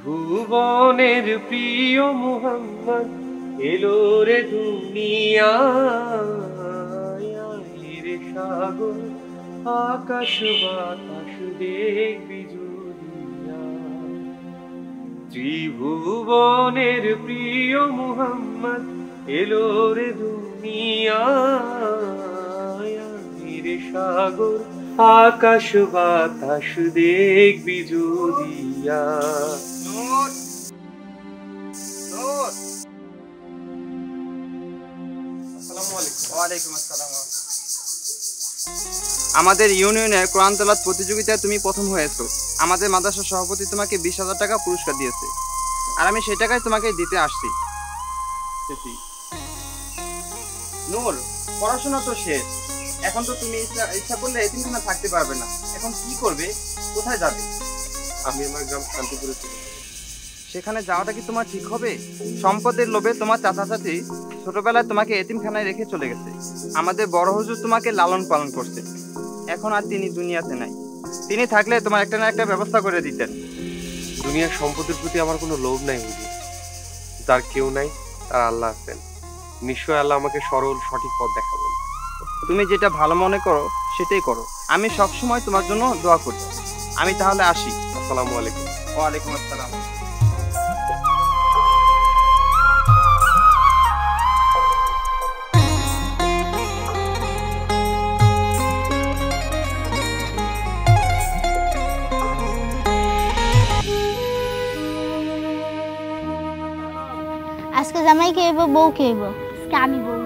ত্রিভুবনের প্রিয় মুহাম্মদ এলো রে দুনিয়ায় রে সাগর আকাশ বাতাস দেখবি জুড়িয়া। ত্রিভুবনের প্রিয় মুহাম্মদ এলো রে দুনিয়ায় রে সাগর আকাশ বাতাস দেখবি জুড়িয়া। আমাদের ইউনিয়নের কোরআন তেলাওয়াত প্রতিযোগিতায় তুমি প্রথম হয়েছো। আমাদের মাদ্রাসার সভাপতি তোমাকে 20,000 টাকা পুরস্কার দিয়েছে, আর আমি সেই টাকায় তোমাকে দিতে আসছি। নূর, পড়াশোনা তো শেষ, এখন তো তুমি ইচ্ছা করলে এতিমখানা থাকতে পারবে না। এখন কি করবে, কোথায় যাবে? আমি আমার গ্রাম শান্তিপুরে চলে যাব। সেখানে যাওয়াটা কি তোমার ঠিক হবে? সম্পদের লোভে তোমার চাচা চাচি ছোটবেলায় তোমাকে এতিমখানায় রেখে চলে গেছে। আমাদের বড় হুজুর তোমাকে লালন পালন করছে, এখন আর তিনি দুনিয়াতে নাই। তিনি থাকলে তোমার একটা না একটা ব্যবস্থা করে দিতেন। দুনিয়ার সম্পদের প্রতি আমার কোনো লোভ নাই হুজুর। যার কেউ নাই তার আল্লাহ আছেন। নিশ্চয় আল্লাহ আমাকে সরল সঠিক পথ দেখাবেন। তুমি যেটা ভালো মনে করো সেটাই করো। আমি সবসময় তোমার জন্য দোয়া করি। আমি তাহলে আসি। আসসালামু আলাইকুম। ওয়ালাইকুম আসসালাম। আজকে জামাই কে হইব, বউ কে হইব? আজকে আমি বউ।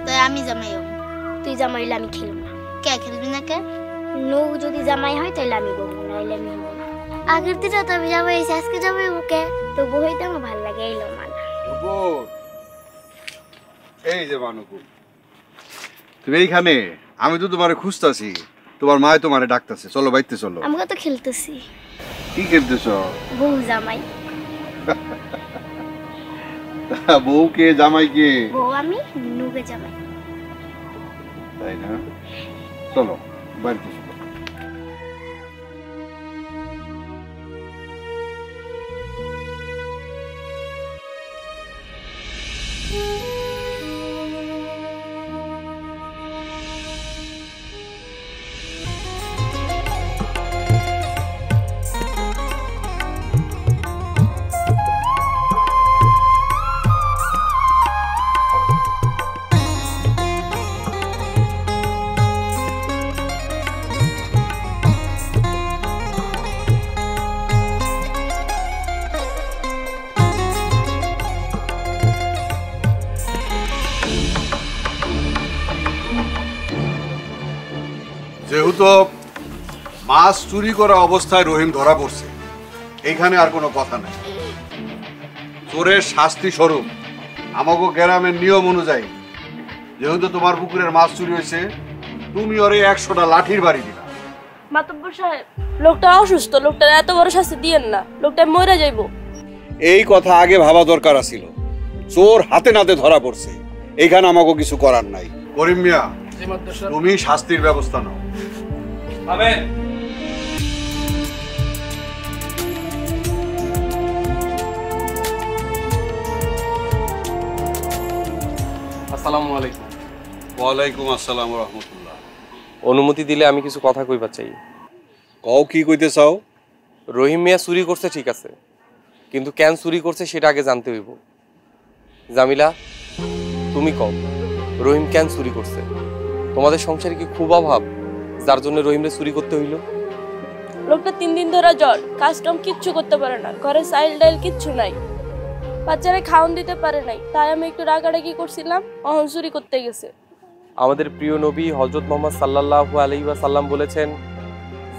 তাই আমি জামাই হব। তুই জামাই হইলে আমি খেলব না। কে খেলবি না? কে? নৌ যদি জামাই হয় তাহলে আমি বউ, নাইলে আমি হব না। আগের দিনও তো আমি জামাই হয়েছি, আজকে জামাই ওকে। তো বউ হইতে আমার ভালো লাগে। এইলো মানা। এই যে বানুকু, তুমি এইখানে? আমি তো তোমারে খুঁজতাছি, তোমার মায় তোমারে ডাকতেছে। চলো বাইতে চলো। আমাকে তো খেলতেছি। কি খেলতেছ? বউ জামাই। বউ কে, জামাই কে? বউ আমি, নুগে জামাই। তাই না? চলো বাড়িতে চলো। যেহেতু মাছ চুরি করা অবস্থায় রহিম ধরা পড়ছে, এইখানে আর কোনো কথা নাই। চোরের শাস্তি স্বরূপ আমাকে গ্রামের নিয়ম অনুযায়ী, যেহেতু তোমার পুকুরের মাছ চুরি হয়েছে, তুমি ওরে 100টা লাঠির বাড়ি দিলা। মাতব্বর সাহেব, লোকটা অসুস্থ, লোকটা এত বড় শাস্তি দিয়েন না, লোকটা মরে যাইব। এই কথা আগে ভাবা দরকার ছিল। চোর হাতে নাতে ধরা পড়ছে, এইখানে আমাকে কিছু করার নাই। করিম মিয়া, তুমি শাস্তির ব্যবস্থা নাও। আসসালামু আলাইকুম। ওয়ালাইকুম আসসালাম ওয়া রাহমাতুল্লাহ। অনুমতি দিলে আমি কিছু কথা কইবা চাই। কও, কি কইতে চাও? রহিম মিয়া চুরি করছে ঠিক আছে, কিন্তু কেন চুরি করছে সেটা আগে জানতে হইব। জামিলা, তুমি কও, রহিম কেন চুরি করছে? তোমাদের সংসারে কি খুব অভাব যার জন্য রহিমরে চুরি করতে হইল? লোকটা 3 দিন ধরে জ্বর, কাজ কাম কিচ্ছু করতে পারে না, ঘরে চাইল ডাইল কিচ্ছু নাই, বাচ্চারা খাওয়ান দিতে পারে নাই। তাই আমি একটু রাগারাগি করছিলাম, অহন চুরি করতে গেছে। আমাদের প্রিয় নবী হযরত মুহাম্মদ সাল্লাল্লাহু আলাইহি ওয়াসাল্লাম বলেছেন,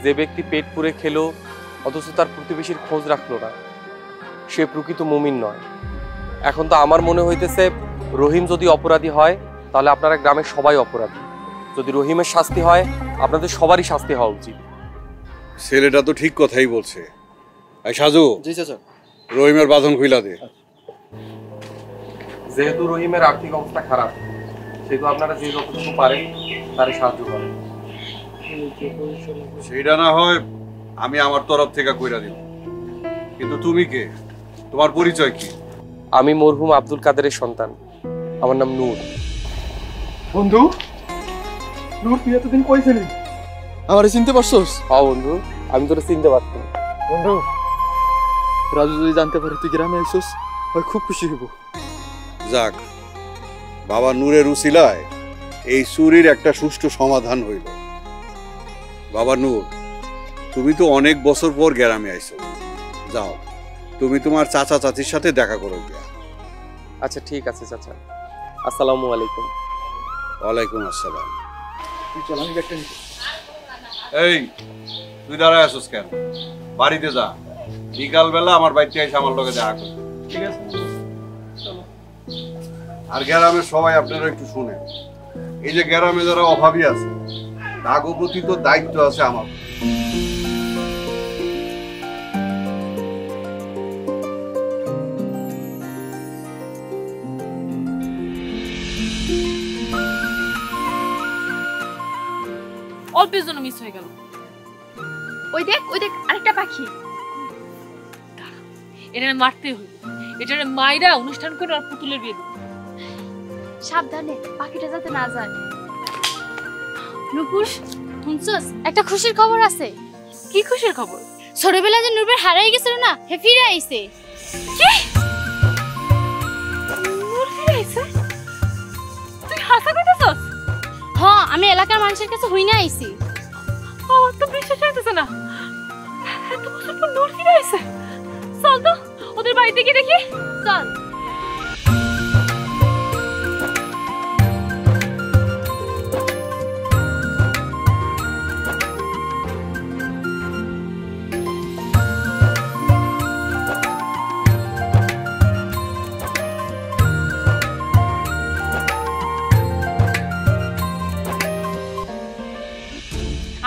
যে ব্যক্তি পেট পুরে খেলো অথচ তার প্রতিবেশীর খোঁজ রাখলো না, সে প্রকৃত মুমিন নয়। এখন তো আমার মনে হইতেছে রহিম যদি অপরাধী হয় তাহলে আপনারা গ্রামের সবাই অপরাধী। যদি রহিমের শাস্তি হয় আপনাদের সবারই শাস্তি হওয়া উচিত। ছেলেটা তো ঠিক কথাই বলছে। এই সাজু, জি চাচা। রহিমের বাঁধন খুইলা দে। যেহেতু রহিমের আর্থিক অবস্থা খারাপ, সেহেতু আপনারা যে যতটুকু পারেন তারে সাহায্য করেন। সেটা না হয় আমি আমার তরফ থেকে কইরা দিব। কিন্তু তুমি কে, তোমার পরিচয় কি? আমি মরহুম আব্দুল কাদেরের সন্তান, আমার নাম নূর। বন্ধু, নূর তুই এতদিন কই ছিলি? আমারে চিনতে পারছস? হ্যাঁ বন্ধু, আমি তোরা চিনতে পারতাম। বন্ধু, রাজু যদি জানতে পারে তুই গ্রামে আইসস, ওই খুব খুশি হইব। যাক, বাবা নূরের উসিলায় এই চুরির একটা সুষ্ঠু সমাধান হইল। বাবা নূর, তুমি তো অনেক বছর পর গ্রামে আইছো, যাও তুমি তোমার চাচা চাচির সাথে দেখা করো গিয়া। আচ্ছা ঠিক আছে চাচা, আসসালামু আলাইকুম। ওয়ালাইকুম আসসালাম। তুই চল, আমি ব্যাগটা নিতে। এই তুই দাঁড়ায় আসোস কেন? বাড়িতে যা, বিকাল বেলা আমার বাড়িতে এসে আমার লগে দেখা করবে। ঠিক আছে। আর গ্রামের সবাই আপনারা একটু শুনেন, এই যে গ্রামে যারা অভাবী আছে তাগো প্রতি তো দায়িত্ব আছে আমার। অল্পের জন্য মিস হয়ে গেল। ওই দেখ আরেকটা পাখি। এটা মারতে হইব, এটা মাইরা অনুষ্ঠান করে আর পুতুলের বিয়ে দেব। সাবধানে, পাখিটা যাতে না যায়। নুপুর, শুনছস একটা খুশির খবর আছে। কি খুশির খবর? ছোটবেলা যে নুরবের হারাই গেছিল না, হে ফিরে আইছে। কি? নূর ফিরে আইছে? তুই হাসা কইতাছস? হ্যাঁ, আমি এলাকার মানুষের কাছে হইনা আইছি। আমার তো বিশ্বাস হইতেছে না, এত বছর পর নূর ফিরে আইছে। চল তো ওদের বাড়িতে গিয়ে দেখি। চল।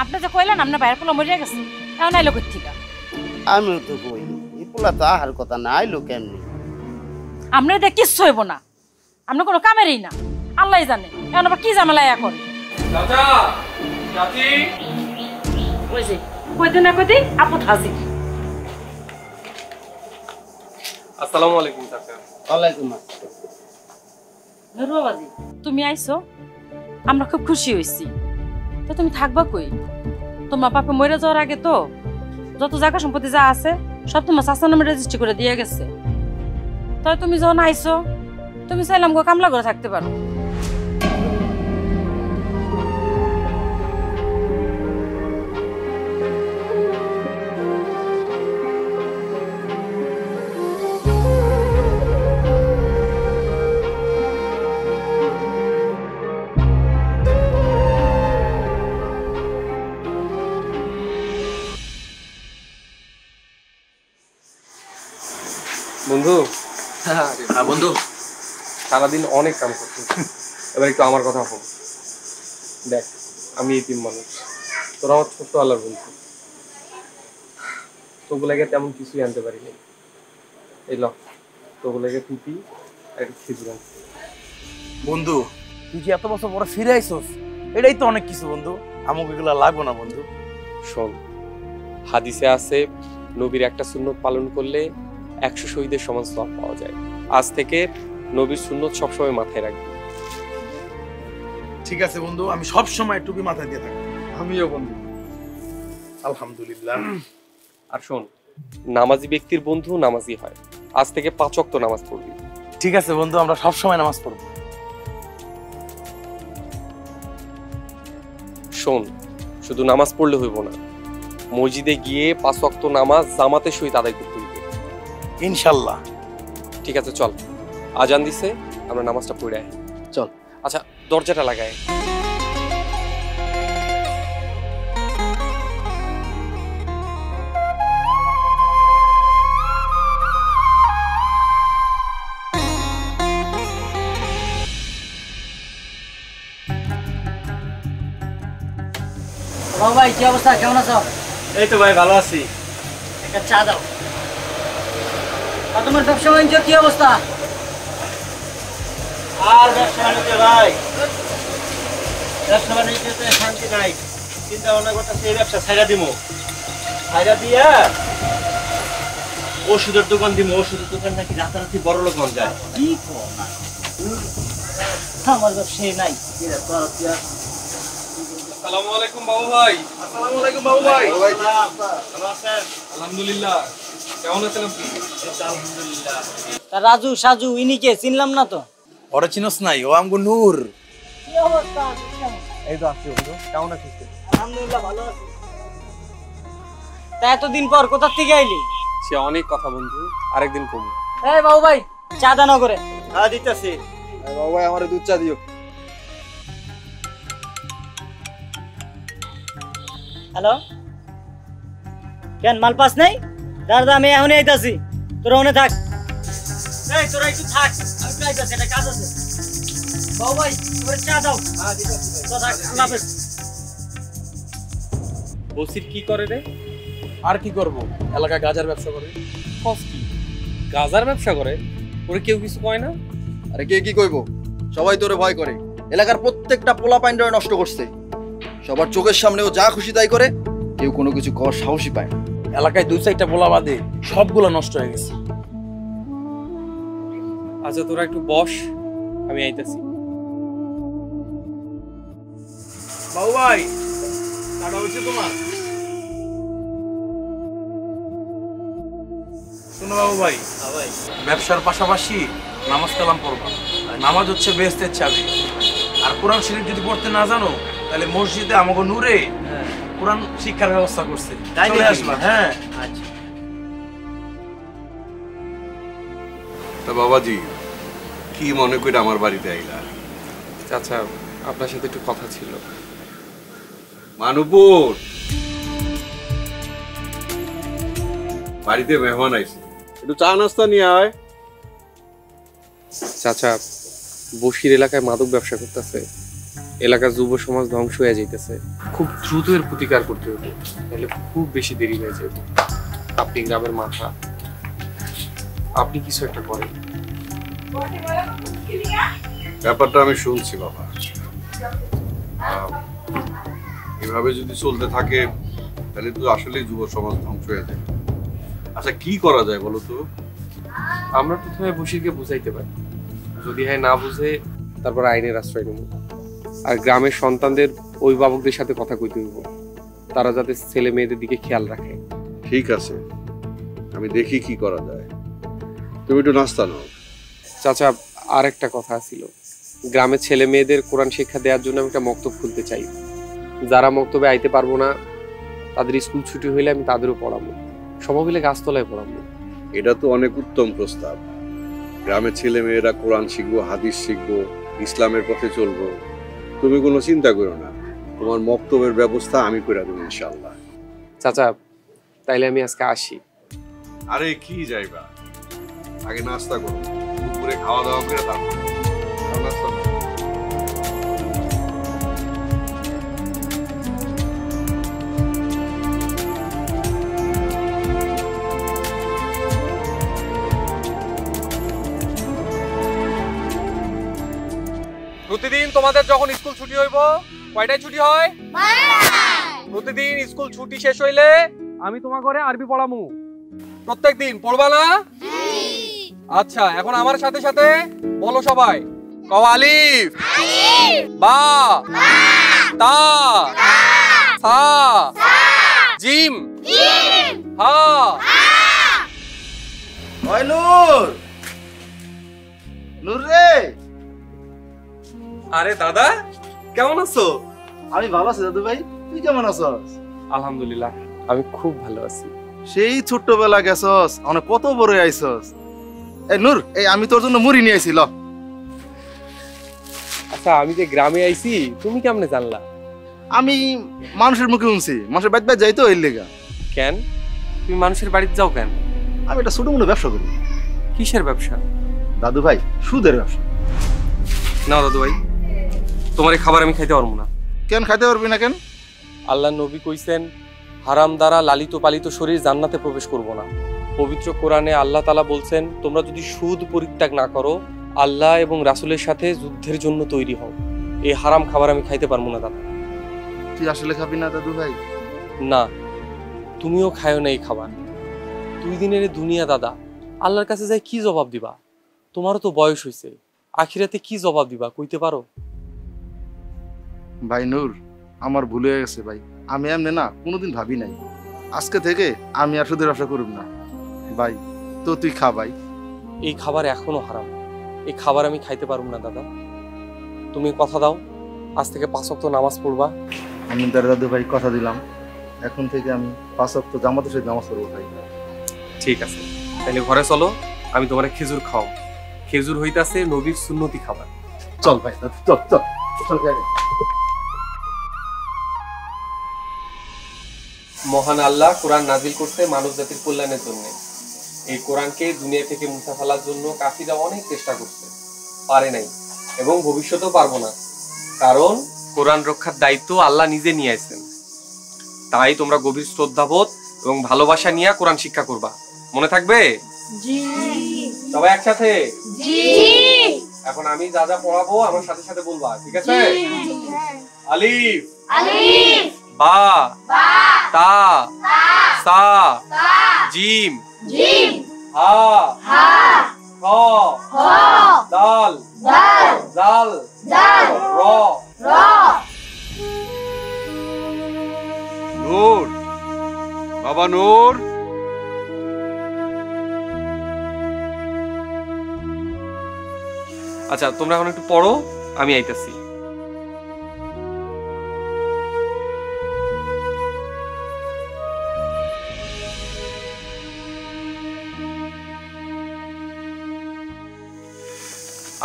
আপনি যে কইলেন আপনার বাইরের পোলা মরিয়া গেছে, এখন আইলো কই থেকে? আমিও তো কই এই পোলা তো আহার কথা না, আইলো কেমনি? আপনার এটা কিচ্ছু হইব না, আপনার কোনো কামেরই না, আল্লাহ জানে এখন আবার কি ঝামেলা এখন। চাচা, চাচি, কইছে কইতে না কইতে আপদ হাজির। আসসালামু আলাইকুম চাচা। ওয়ালাইকুম আসসালাম। নুর বাবাজি, তুমি আইছো, আমরা খুব খুশি হইছি। তো তুমি থাকবা কই? তোমার বাপে মরে যাওয়ার আগে তো যত জায়গা সম্পত্তি যা আছে সব তোমার চাচার নামে রেজিস্ট্রি করে দিয়ে গেছে। তাই তুমি যখন আইছো, তুমি চাইলাম গো কামলা করে থাকতে পারো। বন্ধু, হ্যাঁ বন্ধু, সারাদিন অনেক কাম করছি, এবার একটু আমার কথা হোক। দেখ, আমি এতিম মানুষ, তোরা আমার ছোট্ট আল্লাহর বন্ধু, তোগুলাকে তেমন কিছুই আনতে পারিনি। এই ল, তোগুলাকে টুপি আর একটা খেজুর আনছি। বন্ধু তুই যে এত বছর পরে ফিরে আইসস, এটাই তো অনেক কিছু বন্ধু। আমাকে এগুলো লাগবো না বন্ধু। শোন, হাদিসে আছে নবীর একটা সুন্নত পালন করলে 100 শহীদের সমান সওয়াব পাওয়া যায়। আজ থেকে নবীর সুন্নত সবসময় মাথায় রাখবি। ঠিক আছে বন্ধু, আমি সব সময় টুপি মাথায় দিয়ে থাকি। আমিও বন্ধু। আলহামদুলিল্লাহ। আর শোন, নামাজি ব্যক্তির বন্ধু নামাজি হয়। আজ থেকে 5 ওয়াক্ত নামাজ পড়বি। ঠিক আছে বন্ধু, আমরা সব সময় নামাজ পড়বো। শোন, শুধু নামাজ পড়লে হইব না, মসজিদে গিয়ে 5 ওয়াক্ত নামাজ জামাতের সহিত আদায় করতে হইবে। ইনশাল্লাহ। ঠিক আছে, চল, আজান দিছে, আমরা নামাজটা পড়ে আই। চল। আচ্ছা, দরজাটা লাগাই। ভাই কি অবস্থা, কেমন আছো? এই তো ভাই, ভালো আছি। একটা চা দাও। আর তোমার ব্যবসা বাণিজ্য কি অবস্থা? আর ব্যবসা বাণিজ্য ভাই, ব্যবসা বাণিজ্যতে শান্তি নাই। চিন্তা ভাবনা করতেছি এই ব্যবসা ছাইড়া দিমু, ছাইড়া দিয়া ওষুধের দোকান দিব, ওষুধের দোকান নাকি রাতারাতি বড় লোক হন যায়। কি কর না, আমার ব্যবসায়ী নাই। আসসালামু আলাইকুম বাবু ভাই। আসসালামু আলাইকুম বাবু ভাই। ভালো আছেন? আলহামদুলিল্লাহ, কেমন আছেন আপনি? আলহামদুলিল্লাহ। তা রাজু সাজু ইনিকে চিনলাম না তো। ওরে চিনস নাই? ও আমগো নূর। কি অবস্থা? এই তো আছি বন্ধু, কেমন আছিস? আলহামদুলিল্লাহ ভালো আছি। তা এতদিন পর কোথা থেকে আইলি? সে অনেক কথা বন্ধু, আরেকদিন কমু। এই বাবু ভাই চা দানো করে। হ্যাঁ দিতেছি। বাবু ভাই আমার দুধ চা দিও। হ্যালো, কেন মাল পাস নাই? দাদা আমি এখনই আইতাছি, তোরা ওখানে থাক। এই তোরা একটু থাক, আমি প্রায় যাচ্ছি, একটা কাজ আছে। বাবু ভাই তোরে চা দাও। হ্যাঁ দিতেছি ভাই। তো থাক, আল্লাহ হাফেজ। বসির কি করে রে? আর কি করব, এলাকায় গাজার ব্যবসা করে। কস কি গাজার ব্যবসা করে? ওরে কেউ কিছু কয় না? আরে কে কি কইব, সবাই তোরে ভয় করে। এলাকার প্রত্যেকটা পোলা পাইন্ডারে নষ্ট করছে। সবার চোখের সামনেও যা খুশি তাই করে, কেউ কোনো কিছু করার সাহসই পায় না। এলাকায় 2-4টা পোলা বাদে সবগুলো নষ্ট হয়ে গেছে। আচ্ছা তোরা একটু বস, আমি আইতাছি। বাবু ভাই টাকা হয়েছে তোমার? শোনো বাবু ভাই, ব্যবসার পাশাপাশি নামাজ কালাম পড়বা। নামাজ হচ্ছে বেহেশতের চাবি। আর কোরআন শরীফ যদি পড়তে না জানো, তাহলে মসজিদে আমাকে নূরে কোরআন শিক্ষার ব্যবস্থা করছে, চলে আসবা। হ্যাঁ আচ্ছা। তা বাবাজি, কি মনে করে আমার বাড়িতে আইলা? আচ্ছা আপনার সাথে একটু কথা ছিল। মানুপুর, বাড়িতে মেহমান আইছে, একটু চা নাস্তা নিয়ে আয়। চাচা, বসির এলাকায় মাদক ব্যবসা করতেছে, এলাকার যুব সমাজ ধ্বংস হয়ে যাইতেছে। খুব দ্রুত এর প্রতিকার করতে হবে, তাহলে খুব বেশি দেরি হয়ে যাবে। আপনি গ্রামের মাথা, আপনি কিছু একটা করেন। ব্যাপারটা আমি শুনছি বাবা, এভাবে যদি চলতে থাকে তাহলে তো আসলে যুব সমাজ ধ্বংস হয়ে যাবে। আচ্ছা কি করা যায় বলো তো? আমরা প্রথমে বসিরকে বুঝাইতে পারি, যদি হ্যাঁ না বুঝে তারপর আইনের আশ্রয় নেব। আর গ্রামের সন্তানদের অভিভাবকদের সাথে কথা কইতে হইব, তারা যাতে ছেলে মেয়েদের দিকে খেয়াল রাখে। ঠিক আছে, আমি দেখি কি করা যায়। তুমি একটু নাস্তা নাও। চাচা, আর একটা কথা ছিল, গ্রামের ছেলে মেয়েদের কোরআন শিক্ষা দেওয়ার জন্য আমি একটা মক্তব খুলতে চাই। যারা মক্তবে আইতে পারবো না, তাদের স্কুল ছুটি হইলে আমি তাদেরও পড়াবো, সবাই মিলে গাছতলায় পড়াবো। এটা তো অনেক উত্তম প্রস্তাব। গ্রামের ছেলে মেয়েরা কোরআন শিখবো, হাদিস শিখবো, ইসলামের পথে চলবো। তুমি কোনো চিন্তা করো না, তোমার মক্তবের ব্যবস্থা আমি করে দেবো ইনশাআল্লাহ। চাচা, তাইলে আমি আজকে আসি। আরে কি যাইবা, আগে নাস্তা করো, দুপুরে খাওয়া দাওয়া করে তারপর নাস্তা করো। প্রতিদিন তোমাদের যখন স্কুল ছুটি হইব, কয়টায় ছুটি হয়? প্রতিদিন স্কুল ছুটি শেষ হইলে আমি তোমার ঘরে আরবি পড়ামু। প্রত্যেকদিন পড়বা না? আচ্ছা, এখন আমার সাথে সাথে বলো সবাই, কও আলিফ, বা, তা, সা, জিম, হা। ওই নূর, নূর রে। আরে দাদা, কেমন আছো? আমি ভালো আছি দাদু ভাই, তুই কেমন আছস? আলহামদুলিল্লাহ, আমি খুব ভালো আছি। সেই ছোট্টবেলা গেছস, অনেক কত বড় আইছস। এই নূর, এই আমি তোর জন্য মুড়ি নিয়ে আইছি, ল। আচ্ছা, আমি যে গ্রামে আইছি, তুমি কেমনে জানলা? আমি মানুষের মুখে শুনছি, মানুষের বাড়িতে যাই তো এর লেগা। কেন তুমি মানুষের বাড়িতে যাও কেন? আমি একটা ছোট মোটো ব্যবসা করি। কিসের ব্যবসা? দাদু ভাই, সুদের ব্যবসা। না দাদু ভাই, তোমার এই খাবার আমি খাইতে পারবো না। কেন খাইতে পারবি না কেন? আল্লাহ নবী কইছেন, হারাম দ্বারা লালিত পালিত শরীর জান্নাতে প্রবেশ করবো না। পবিত্র কোরআনে আল্লাহ তাআলা বলছেন, তোমরা যদি সুদ পরিত্যাগ না করো, আল্লাহ এবং রাসূলের সাথে যুদ্ধের জন্য তৈরি হও। এই হারাম খাবার আমি খাইতে পারবো না দাদা। তুই আসলে খাবি না দাদু ভাই? না, তুমিও খায়ো না এই খাবার। 2 দিনের এই দুনিয়া দাদা, আল্লাহর কাছে যাই কি জবাব দিবা? তোমারও তো বয়স হয়েছে, আখিরাতে কি জবাব দিবা কইতে পারো? ভাই নূর, আমার ভুল হয়ে গেছে ভাই। আমি এমনি না কোনোদিন ভাবি নাই। আজকে থেকে আমি আর সুদের ব্যবসা করব না ভাই। তো তুই খা ভাই। এই খাবার এখনো হারাম, এই খাবার আমি খাইতে পারব না দাদা। তুমি কথা দাও আজ থেকে 5 ওয়াক্ত নামাজ পড়বা। আমি তার দাদু ভাই কথা দিলাম, এখন থেকে আমি 5 ওয়াক্ত জামাতের সাথে নামাজ পড়বো ভাই। ঠিক আছে, তাহলে ঘরে চলো, আমি তোমার খেজুর খাও। খেজুর হইতাছে নবীর সুন্নতি খাবার। চল ভাই, চল চল চল। মহান আল্লাহ কোরআন নাজিল করতে মানব জাতির কল্যাণের জন্য। এই কোরআনকে দুনিয়া থেকে মুছে ফেলার জন্য কাফিররা অনেক চেষ্টা করছে, পারে নাই এবং ভবিষ্যতেও পারবো না, কারণ কোরআন রক্ষার দায়িত্ব আল্লাহ নিজে নিয়ে আসেন। তাই তোমরা গভীর শ্রদ্ধাবোধ এবং ভালোবাসা নিয়ে কোরআন শিক্ষা করবা। মনে থাকবে? জি। সবাই একসাথে? জি। এখন আমি যা যা পড়াবো আমার সাথে সাথে বলবা, ঠিক আছে? আলিফ আলিফ, বা বা, তা তা, সা সা, জিম জিম, হা হা, খ খ, দাল দাল, জাল জাল, র র। নূর, বাবা নূর। আচ্ছা, তোমরা এখন একটু পড়ো, আমি আইতাছি।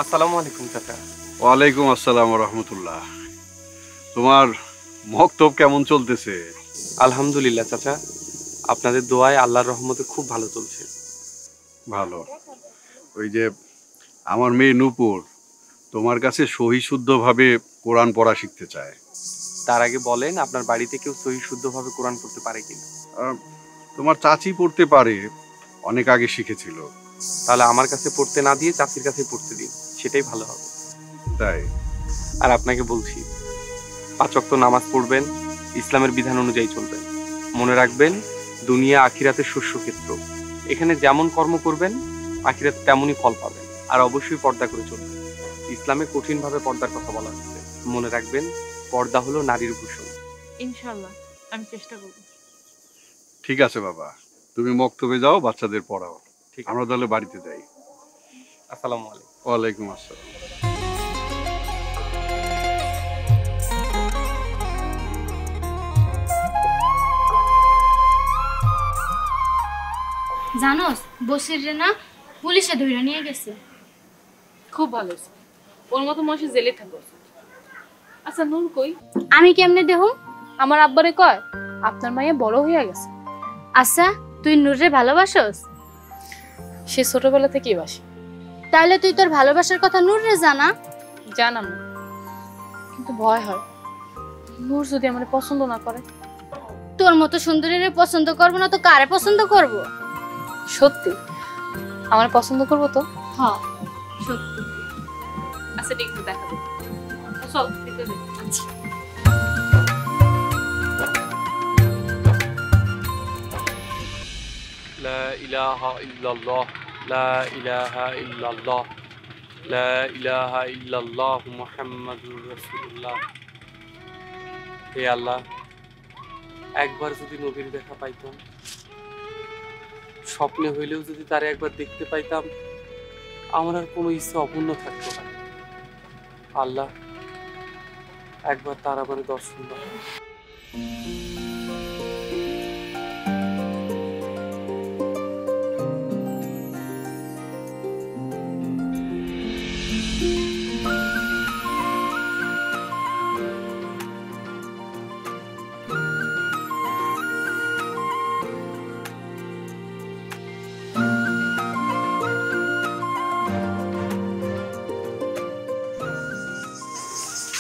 আসসালামু আলাইকুম চাচা। ওয়ালাইকুম আসসালাম রহমতুল্লাহ। তোমার মক্তব কেমন চলতেছে? আলহামদুলিল্লাহ চাচা, আপনাদের দোয়ায় আল্লাহর রহমতে খুব ভালো চলছে। ভালো। ওই যে আমার মেয়ে নূপুর তোমার কাছে সহি শুদ্ধভাবে কোরআন পড়া শিখতে চায়। তার আগে বলেন আপনার বাড়িতে কেউ সহি শুদ্ধভাবে কোরআন পড়তে পারে কিনা? তোমার চাচি পড়তে পারে, অনেক আগে শিখেছিল। তাহলে আমার কাছে পড়তে না দিয়ে চাচির কাছে পড়তে দিন, সেটাই ভালো হবে। তাই? আর আপনাকে বলছি, 5 ওয়াক্ত নামাজ পড়বেন, ইসলামের বিধান অনুযায়ী চলবেন। মনে রাখবেন, দুনিয়া আখিরাতের শস্যক্ষেত্র। এখানে যেমন কর্ম করবেন আখিরাতে তেমনই ফল পাবেন। আর অবশ্যই পর্দা করে চলবেন। ইসলামে কঠিনভাবে পর্দার কথা বলা হচ্ছে। মনে রাখবেন, পর্দা হলো নারীর ভূষণ। ইনশাআল্লাহ আমি চেষ্টা করব। ঠিক আছে বাবা, তুমি মক্তবে যাও, বাচ্চাদের পড়াও। ঠিক, আমরা তাহলে বাড়িতে যাই। আসসালামু আলাইকুম। ওয়ালাইকুম আসসালাম। জানোস বসিরে না পুলিশে ধরে নিয়ে গেছে। খুব ভালো হয়েছে, ওর মতো মানুষ জেলে থাকো। আচ্ছা নূর কই? আমি কেমনে দেহ? আমার আব্বারে কয় আপনার মাইয়া বড় হইয়া গেছে। আচ্ছা তুই নূরে ভালোবাসোস? সে ছোটবেলা থেকেই বাসি। তাইলে তুই তোর ভালোবাসার কথা নূরে জানা? জানাম না, কিন্তু ভয় হয় নূর যদি আমার পছন্দ না করে। তোর মতো সুন্দরীরে পছন্দ করবো না তো কারে পছন্দ করব? সত্যি আমার পছন্দ করবো তো? হ্যাঁ সত্যি। আচ্ছা ঠিক আছে, দেখা যাবে। চল দেখতে যাই। আচ্ছা লা ইলাহা ইল্লাল্লাহ, লা ইলাহা ইল্লাল্লাহ, লা ইলাহা ইল্লাল্লাহ মুহাম্মাদুর রাসূলুল্লাহ। হে আল্লাহ, একবার যদি নবীর দেখা পাইতাম, স্বপ্নে হইলেও যদি তারে একবার দেখতে পাইতাম, আমার আর কোনো ইচ্ছা অপূর্ণ থাকতো না। আল্লাহ, একবার তার আমার দর্শন দাও।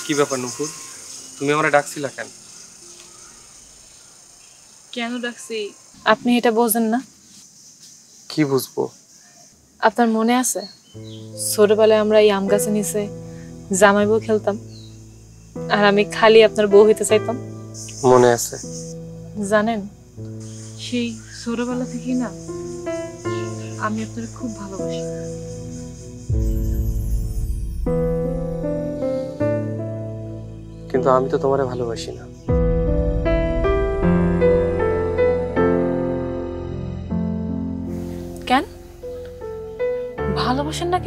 কি ব্যাপার নুপুর, তুমি আমারে ডাকছিলা কেন? কেন ডাকছি আপনি এটা বোঝেন না? কি বুঝবো? আপনার মনে আছে ছোটবেলায় আমরা এই আম গাছে নিচে জামাই বউ খেলতাম, আর আমি খালি আপনার বউ হইতে চাইতাম? মনে আছে। জানেন সেই ছোটবেলা থেকেই না আমি আপনার খুব ভালোবাসি। কিন্তু আমি তো তোমারে ভালোবাসি না। কেন ভালোবাসেন না?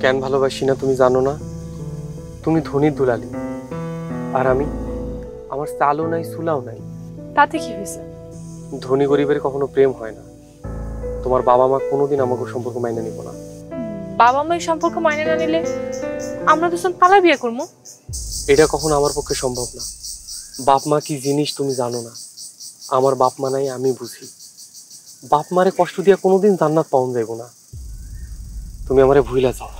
কেন ভালোবাসি না তুমি জানো না? তুমি ধনির দুলালি, আর আমি, আমার চালও নাই চুলাও নাই। তাতে কি হয়েছে? ধনী গরিবের কখনো প্রেম হয় না। তোমার বাবা মা কোনোদিন আমাকে সম্পর্ক মাইনে নিব না। বাবা মায়ের সম্পর্ক মাইনে না নিলে আমরা দুজন পালা বিয়ে করবো? এটা কখনো আমার পক্ষে সম্ভব না। বাপ মা কি জিনিস তুমি জানো না। আমার বাপ মা নাই, আমি বুঝি। বাপ মারে কষ্ট দিয়া কোনোদিন জান্নাত পাওয়া যাইব না। তুমি আমারে ভুইলা যাও।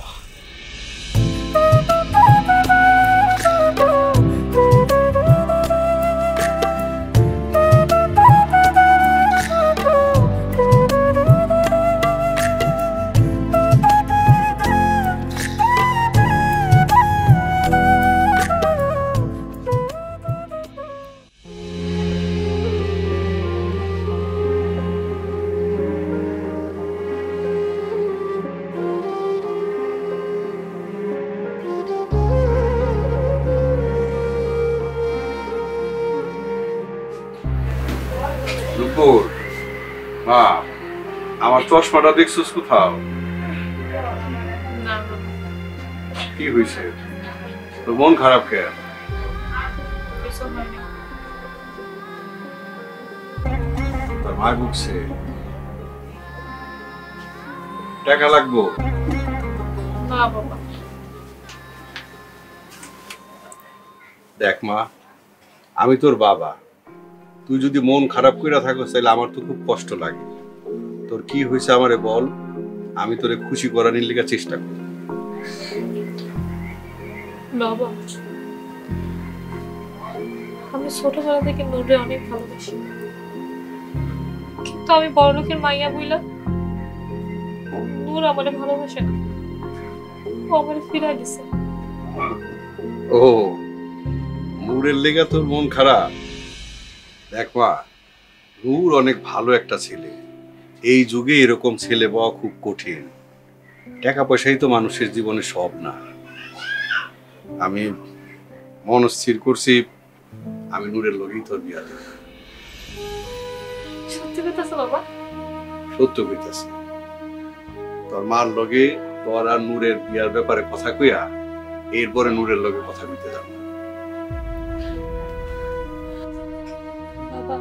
মা, আমার চশমাটা দেখছিস কোথাও? কি হয়েছে? তোর মন খারাপ কেন? তোর মা বুঝছে টাকা লাগবো? দেখ মা, আমি তোর বাবা। তুই যদি মন খারাপ করে থাকো তাহলে আমার তো খুব কষ্ট লাগে। তোর কি হয়েছে আমারে বল, আমি তোরে খুশি করার লিগে চেষ্টা করি। বাবা, আমি ছোটবেলা থেকে নূরে অনেক ভালোবাসি, কিন্তু আমি বড় লোকের মাইয়া বইলা নূর আমারে ভালোবাসে না। ও আমারে ফিরাই দিছে। ও, নূরের লেগা তোর মন খারাপ? দেখ মা, নূর অনেক ভালো একটা ছেলে। এই যুগে এরকম ছেলে পাওয়া খুব কঠিন। টাকা পয়সাই তো মানুষের জীবনে সব না। আমি মনস্থির করছি আমি নূরের লগেই তোর বিয়া দেব। সত্যি কইতাছ বাবা? সত্য কইতাছি। তোর মার লগে তোর আর নূরের বিয়ার ব্যাপারে কথা কইয়া এরপরে নূরের লগে কথা কইতে যাব। বাবা,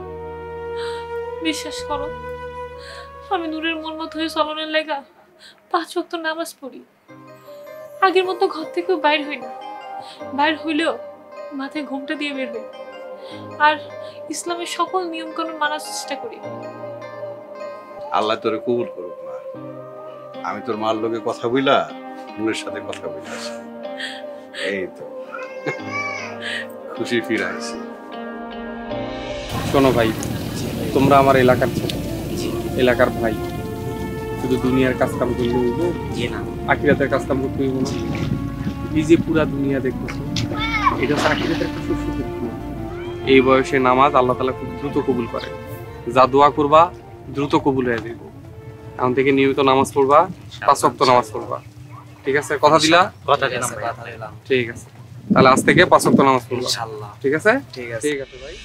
বিশ্বাস করো, আমি নূরের মন মতো হয়ে চলনের লেগা 5 ওয়াক্ত নামাজ পড়ি। আগের মতো ঘর থেকেও বাইর হই না। বাইর হইলেও মাথায় ঘুমটা দিয়ে বের হই, আর ইসলামের সকল নিয়ম কানুন মানার চেষ্টা করি। আল্লাহ তোরে কবুল করুক মা। আমি তোর মার লগে কথা বইলা নূরের সাথে কথা বইলাছি। এই তো খুশি ফিরাইছি। শোনো ভাই, তোমরা আমার এলাকার ছেলে, এলাকার ভাই। শুধু দুনিয়ার কাজ কাম করলে হইব, আখিরাতের কাজ কাম করতে হইব না। এই যে পুরা দুনিয়া দেখতেছো, এটা হচ্ছে আখিরাতের একটা সুযোগ। এই বয়সে নামাজ আল্লাহ তাআলা খুব দ্রুত কবুল করে। যা দোয়া করবা দ্রুত কবুল হয়ে যাবে। এখন থেকে নিয়মিত নামাজ পড়বা, 5 ওয়াক্ত নামাজ পড়বা। ঠিক আছে? কথা দিলা? কথা দিলাম। ঠিক আছে, তাহলে আজ থেকে 5 ওয়াক্ত নামাজ পড়বা ইনশাআল্লাহ। ঠিক আছে? ঠিক আছে। ঠিক আছে ভাই।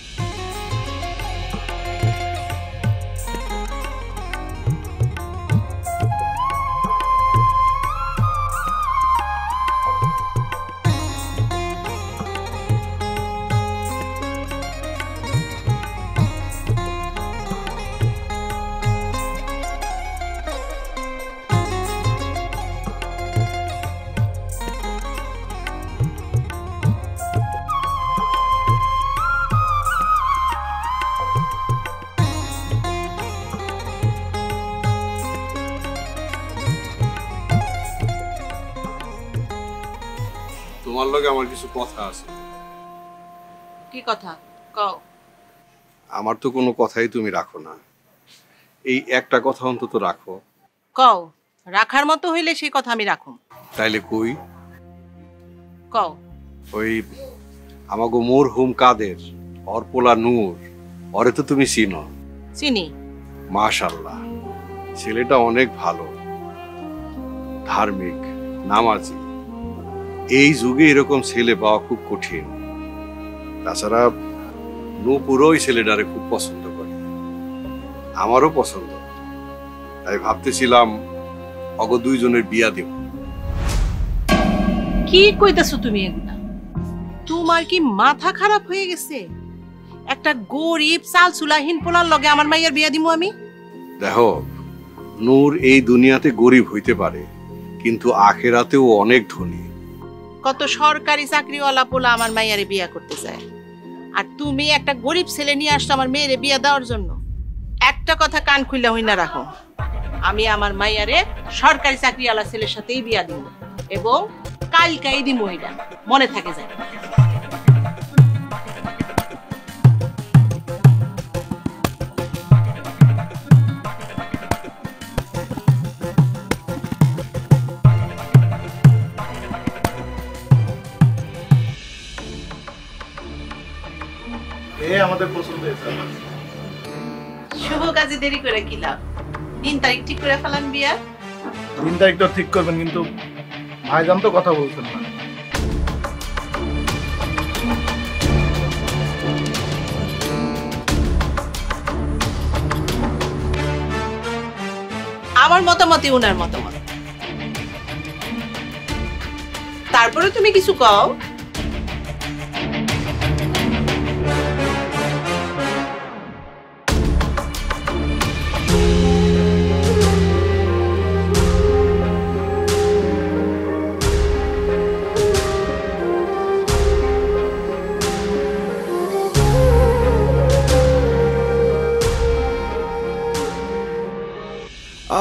তোমার লগে আমার কিছু কথা আছে। কি কথা কও? আমার তো কোনো কথাই তুমি রাখো না, এই একটা কথা অন্তত রাখো। কও, রাখার মতো হইলে সেই কথা আমি রাখুম। তাইলে কই? কও। ওই আমাগো মরহুম কাদের অর্পলা নূর, ওরে তো তুমি চিনো? চিনি। মাশাআল্লাহ, ছেলেটা অনেক ভালো, ধার্মিক, নামাজি। এই যুগে এরকম ছেলে পাওয়া খুব কঠিন। তাছাড়া নূপুরও ওই ছেলেটারে খুব পছন্দ করে, আমারও পছন্দ। তাই ভাবতেছিলাম অগ দুইজনের বিয়া দেব। কি কইতাছো তুমি এগুলা? তোমার কি মাথা খারাপ হয়ে গেছে? একটা গরিব চাল চুলাহীন পোলার লগে আমার মাইয়ার বিয়া দিমু আমি? দেখো, নূর এই দুনিয়াতে গরিব হইতে পারে, কিন্তু আখেরাতেও অনেক ধনী। কত সরকারি চাকরিওয়ালা পোলা আমার মাইয়ারে বিয়া করতে চায়, আর তুমি একটা গরিব ছেলে নিয়ে আসছো আমার মেয়েরে বিয়া দেওয়ার জন্য। একটা কথা কান খুইলা হইনা রাখো, আমি আমার মাইয়ারে সরকারি চাকরিওয়ালা ছেলের সাথেই বিয়া দিব, এবং কালকাই দিব, এটা মনে থাকে যায়। আমাদের পছন্দ হয়েছে। শুভ কাজে দেরি করে কি লাভ? দিন তারিখ ঠিক করে ফেলান বিয়া। দিন তারিখটা ঠিক করবেন, কিন্তু ভাইজান তো কথা বলছেন না। আমার মতামতই ওনার মতামত। তারপরে তুমি কিছু কও।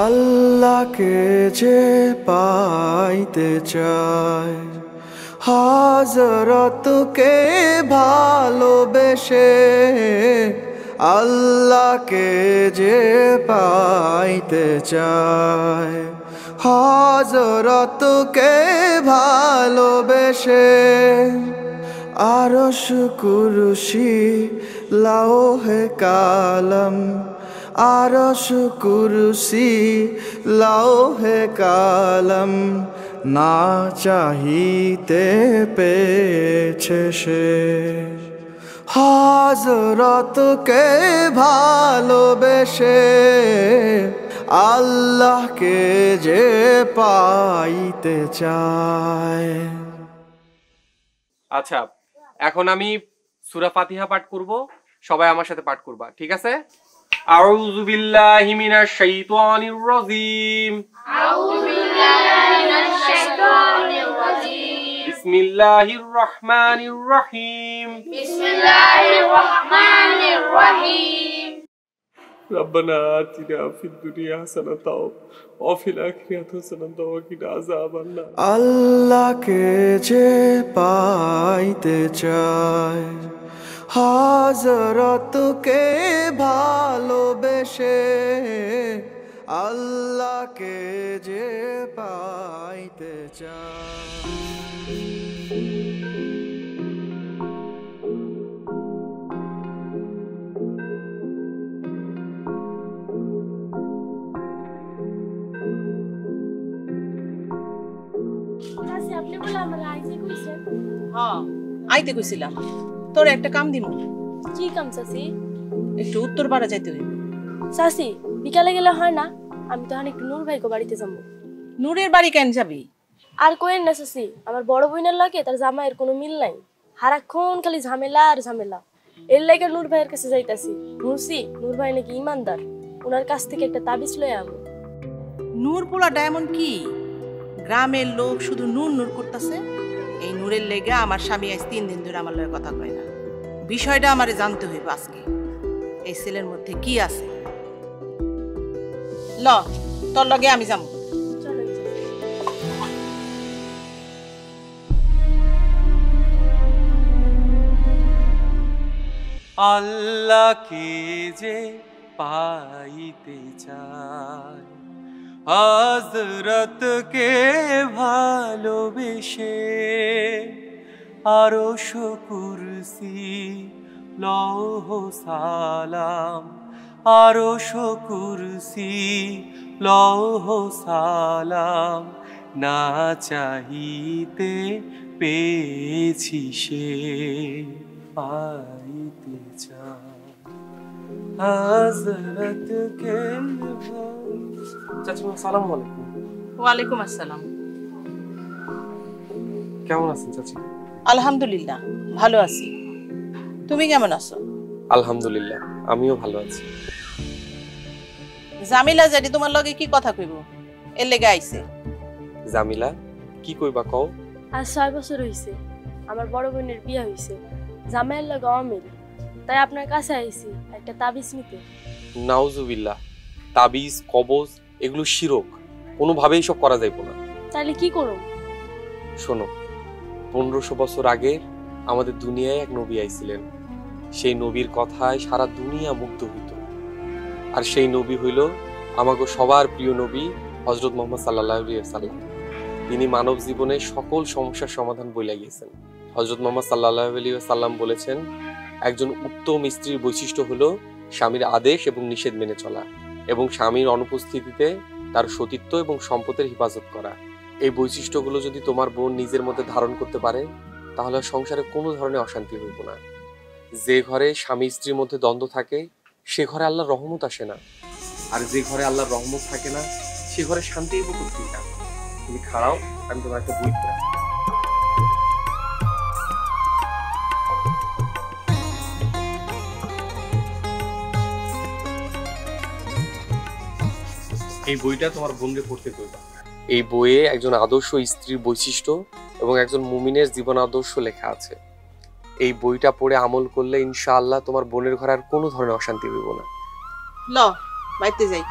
আল্লাহকে যে পাইতে চায়, হযরতকে ভালোবেসে। আল্লাহকে যে পাইতে চায়, হযরতকে ভালোবেসে। আরশ কুরসি লৌহে কালাম, আরশ কুরসি লৌহে কালাম, না চাহিতে পেয়েছে সে। হযরতকে ভালোবেসে, আল্লাহকে যে পাইতে চায়। আচ্ছা, এখন আমি সূরা ফাতিহা পাঠ করব, সবাই আমার সাথে পাঠ করবা, ঠিক আছে? আউযু বিল্লাহি মিনাশ শাইতানির রাজীম। আউযু বিল্লাহি মিনাশ শাইতানির রাজীম। বিসমিল্লাহির রহমানির রহিম। বিসমিল্লাহির রহমানির রহিম। রব্বানা আতিনা ফিদ দুনিয়া হাসানাতাও ওয়া ফিল আখিরাতি হাসানাতাও ওয়া কিনা আযাবান্নার। আল্লাহকে যে পাইতে চায়, হযরতকে ভালোবেসে। আল্লাহকে যে পাইতে চায়। আপনি বলে আমার আইতে কইছেন? হ্যাঁ, আইতে কইছিলাম। তোর একটা কাম দিমু। কি কাম চাচি? একটু উত্তরপাড়া যাইতে হইব। চাচি, বিকালে গেলে হয় না? আমি তো একটু নূর ভাইকে বাড়িতে যাবো। নূরের বাড়ি কেন যাবি? আর কোয়েন না চাচি, আমার বড় বোনের লাগে তার জামাইয়ের কোনো মিল নাই। সারাক্ষণ খালি ঝামেলা আর ঝামেলা। এর লাগে নূর ভাইয়ের কাছে যাইতাছি। শুনছি নূর ভাই নাকি ইমানদার, ওনার কাছ থেকে একটা তাবিজ লয়ে আমু। নূর পোলা ডায়মন্ড কি? গ্রামের লোক শুধু নূর নূর করতেছে। এই নূরের লেগে আমার স্বামী আজ 3 দিন ধরে আমার লগে কথা কয় না। বিষয়টা আমারে জানতে হইব আজকে। এই ছেলের মধ্যে কি আছে? ল, তোর লগে আমি যাবো। আল্লাহকে যে পাইতে চায়, হযরতকে ভালোবেসে। আরশ কুরসি লৌহ সালাম, আরশ কুরসি লৌহ সালাম না চাহিতে পেয়েছি সে পাইতে চাই হযরত কে। চাচা আসসালামু আলাইকুম। ওয়ালাইকুম আসসালাম। কেমন আছেন চাচি? আলহামদুলিল্লাহ ভালো আছি, তুমি কেমন আছো? আলহামদুলিল্লাহ আমিও ভালো আছি। জামিলা জানি তোমার লগে কি কথা কইব এর লেগে আইছে। জামিলা কি কইবা কও? আজ 6 বছর হইছে আমার বড় বোনের বিয়ে হইছে, জামাইয়ের লগে অমিল, তাই আপনার কাছে আইছি একটা তাবিজ নিতে। নাউজুবিল্লাহ, তাবিজ কবজ এগুলো শিরক, কোনোভাবেই সব করা যাইব না। তাহলে কি করব? শোনো, 1500 বছর আগে আমাদের দুনিয়ায় এক নবী আইছিলেন। সেই নবীর কথায় সারা দুনিয়া মুগ্ধ হইত। আর সেই নবী হইল আমাগো সবার প্রিয় নবী হযরত মুহাম্মদ সাল্লাল্লাহু আলাইহি ওয়াসাল্লাম। তিনি মানব জীবনের সকল সমস্যার সমাধান বইলা গিয়েছেন। হযরত মুহাম্মদ সাল্লাল্লাহু আলাইহি ওয়াসাল্লাম বলেছেন, একজন উত্তম স্ত্রীর বৈশিষ্ট্য হলো স্বামীর আদেশ এবং নিষেধ মেনে চলা এবং স্বামীর অনুপস্থিতিতে তার সতীত্ব এবং সম্পদের হেফাজত করা। এই বৈশিষ্ট্যগুলো যদি তোমার বোন নিজের মধ্যে ধারণ করতে পারে তাহলে সংসারে কোনো ধরনের অশান্তি হইব না। যে ঘরে স্বামী স্ত্রীর মধ্যে দ্বন্দ্ব থাকে সে ঘরে আল্লাহর রহমত আসে না, আর যে ঘরে আল্লাহর রহমত থাকে না সে ঘরে শান্তি এবং করতে না। তুমি খাড়াও, আমি তোমার একটা বই পড়া। এই বইটা তোমার বোনকে পড়তে কইবা। এই বইয়ে একজন আদর্শ স্ত্রীর বৈশিষ্ট্য এবং একজন মুমিনের জীবন আদর্শ লেখা আছে। এই বইটা পড়ে আমল করলে ইনশাআল্লাহ তোমার বোনের ঘরে আর কোনো ধরনের অশান্তি হইব না। ল বাইতে যাই।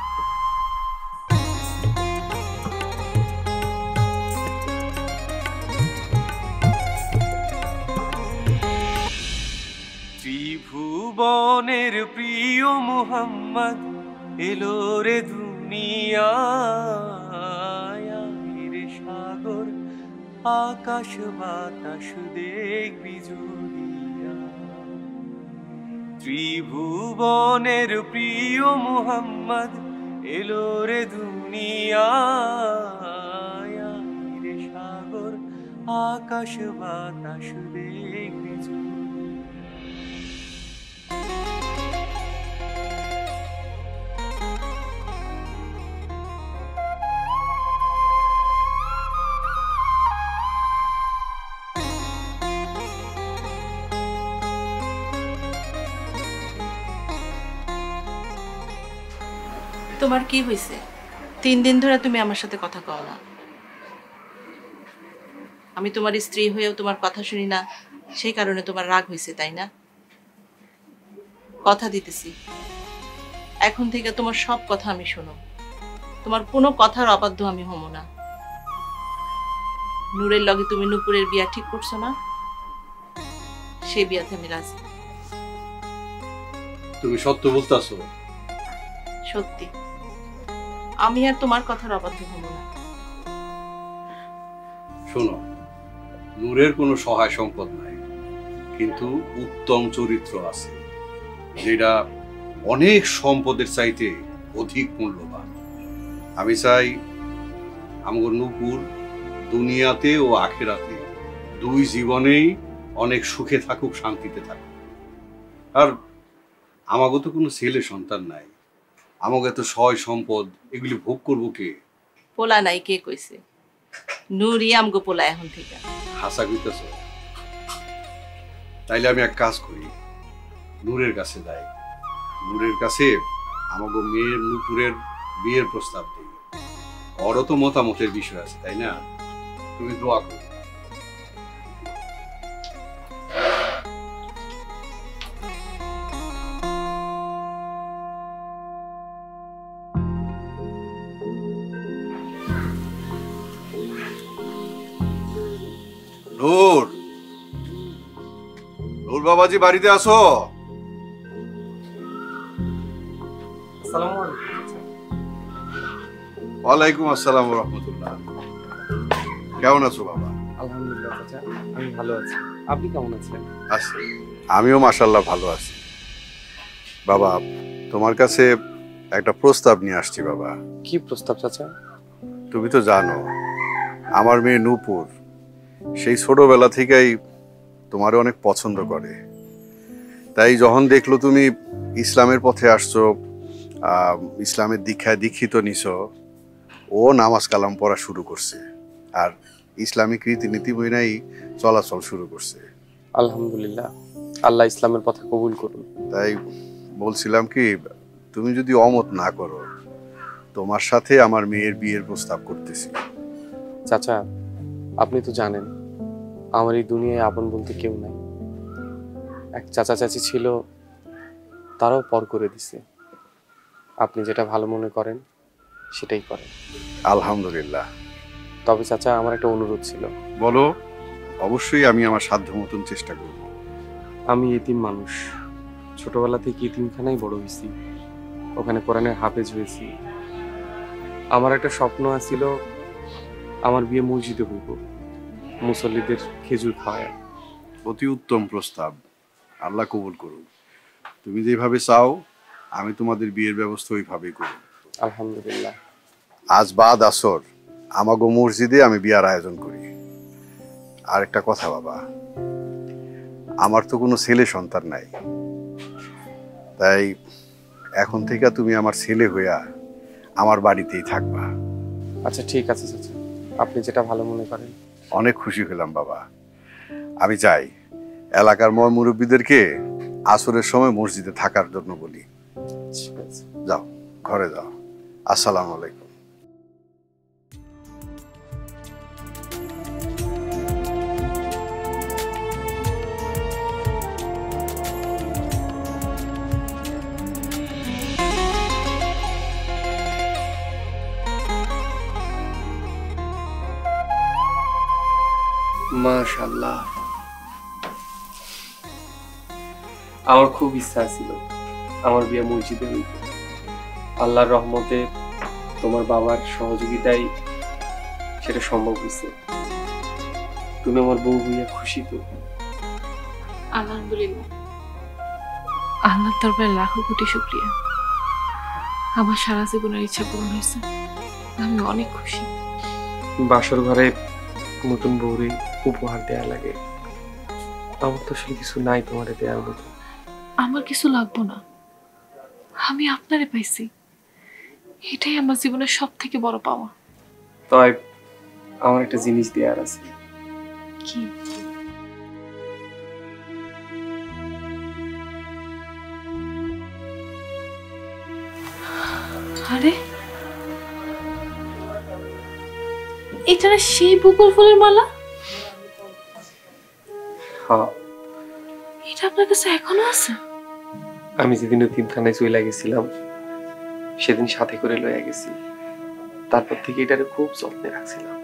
ত্রিভুবনের প্রিয় মুহাম্মদ এলো রে দুনিয়ায়, রে সাগর আকাশ বাতাস দেখবি জুড়িয়া। ত্রিভুবনের প্রিয় মুহাম্মদ এলো রে দুনিয়ায়, রে সাগর আকাশ বাতাস দেখবি জুড়িয়া। তোমার কি হয়েছে? 3 দিন ধরে তুমি আমার সাথে কথা কও না। আমি তোমার স্ত্রী হয়েও তোমার কথা শুনি না, সেই কারণে তোমার রাগ হয়েছে, তাই না? কথা দিতেছি, এখন থেকে তোমার সব কথা আমি শুনো, তোমার কোনো কথার অবাধ্য আমি হব না। নূরের লগে তুমি নূপুরের বিয়া ঠিক করছো না? সেই বিয়াতে আমি রাজি। তুমি সত্য বলতাছো? সত্যি, আমি আর তোমার কথার অবাধ্য হব না। শোনো, নূরের কোনো সহায় সম্পদ নাই, কিন্তু উত্তম চরিত্র আছে, যেটা অনেক সম্পদের চাইতে অধিক মূল্যবান। আমি চাই আমার নূপুর দুনিয়াতে ও আখিরাতে দুই জীবনেই অনেক সুখে থাকুক, শান্তিতে থাকুক। আর আমাগো তো কোনো ছেলে সন্তান নাই, আমাকে তো সয় সম্পদ এগুলি ভোগ করবো কে? পোলা নাই কে কইছে? নূরই আমগো পোলা এখন থেকে। হাসা কইতেছ? তাইলে আমি এক কাজ করি, নূরের কাছে যাই, নূরের কাছে আমাগো মেয়ের নূপুরের বিয়ের প্রস্তাব দিই। ওরও তো মতামতের বিষয় আছে, তাই না? তুমি দোয়া করো। নূর, নূর বাবাজি বাড়িতে আসো। আসসালামু আলাইকুম। ওয়ালাইকুম আসসালাম ওয়া রাহমাতুল্লাহ। কেমন আছো বাবা? আলহামদুলিল্লাহ চাচা, আমি ভালো আছি। আপনি কেমন আছেন? আছি, আমিও মাশাআল্লাহ ভালো আছি। বাবা, তোমার কাছে একটা প্রস্তাব নিয়ে আসছি বাবা। কি প্রস্তাব চাচা? তুমি তো জানো আমার মেয়ে নূপুর সেই ছোটবেলা থেকেই তোমারে অনেক পছন্দ করে। তাই যখন দেখলো তুমি ইসলামের পথে আসছো, ইসলামের দীক্ষায় দীক্ষিত নিছো, ও নামাজ কালাম পড়া শুরু করছে আর ইসলামিক রীতিনীতি বইনাই চলাচল শুরু করছে। আলহামদুলিল্লাহ, আল্লাহ ইসলামের পথে কবুল করুন। তাই বলছিলাম কি, তুমি যদি অমত না করো তোমার সাথে আমার মেয়ের বিয়ের প্রস্তাব করতেছি। চাচা, আপনি তো জানেন আমার এই দুনিয়ায় আপন বলতে কেউ নাই। এক চাচা চাচি ছিল, তারাও পর করে দিছে। আপনি যেটা ভালো মনে করেন সেটাই করেন। আলহামদুলিল্লাহ। তবে চাচা, আমার একটা অনুরোধ ছিল। বলো। অবশ্যই আমি আমার সাধ্য মতন চেষ্টা করব। আমি এতিম মানুষ, ছোটবেলা থেকে এতিমখানায় বড় হয়েছি, ওখানে কোরআনের হাফেজ হয়েছি। আমার একটা স্বপ্ন আছিল আমার বিয়ে মসজিদে হইব, মুসল্লিদের খেজুর খাওয়ায়। অতি উত্তম প্রস্তাব, আল্লাহ কবুল করুন। তুমি যেভাবে চাও আমি তোমাদের বিয়ের ব্যবস্থা ওইভাবেই করব। আলহামদুলিল্লাহ। আজ বাদ আসর আমাগো মসজিদে আমি বিয়ার আয়োজন করি। আর একটা কথা বাবা, আমার তো কোনো ছেলে সন্তান নাই, তাই এখন থেকে তুমি আমার ছেলে হইয়া আমার বাড়িতেই থাকবা। আচ্ছা ঠিক আছে চাচা, আপনি যেটা ভালো মনে করেন। অনেক খুশি হলাম বাবা। আমি চাই এলাকার ময় মুরব্বীদেরকে আসরের সময় মসজিদে থাকার জন্য বলি। ঠিক আছে, যাও ঘরে যাও। আসসালামু আলাইকুম। মাশাআল্লাহ, আমার খুব ইচ্ছা ছিল আমার বিয়ে মসজিদে হইত। আল্লাহর রহমতে তোমার বাবার সহযোগিতায় সেটা সম্ভব হয়েছে। তুমি আমার বউ হইয়া খুশি তো? আলহামদুলিল্লাহ, আল্লাহর দরবারে লাখো কোটি শুকরিয়া। আমার সারা জীবনের ইচ্ছা পূরণ হয়েছে, আমি অনেক খুশি। বাসর ঘরে নতুন বউরে উপহার দেয়া লাগে, আমার তো আসলে কিছু নাই তোমারে দেওয়ার মতো। আমার কিছু লাগবো না, আমি আপনারে পাইছি, এটাই আমার জীবনের সব থেকে বড় পাওয়া। তাই আমার একটা জিনিস দেওয়ার আছে। কি? আরে এটা না সেই বকুল ফুলের মালা? হ্যাঁ। এটা আপনার কাছে এখনো আছে? আমি যেদিন এতিমখানায় চলে গেছিলাম সেদিন সাথে করে লইয়া গেছি, তারপর থেকে এটারে খুব যত্নে রাখছিলাম।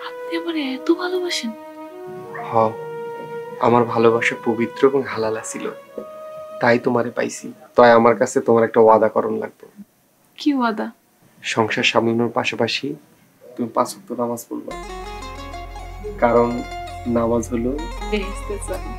আপনি আমার এত ভালোবাসেন? হ্যাঁ, আমার ভালোবাসা পবিত্র এবং হালালা ছিল, তাই তোমারে পাইছি। তাই আমার কাছে তোমার একটা ওয়াদা করণ লাগবে। কি ওয়াদা? সংসার সামলানোর পাশাপাশি তুমি 5 ওয়াক্ত নামাজ পড়বা, কারণ নামাজ হলো বেহেশতের চাবি।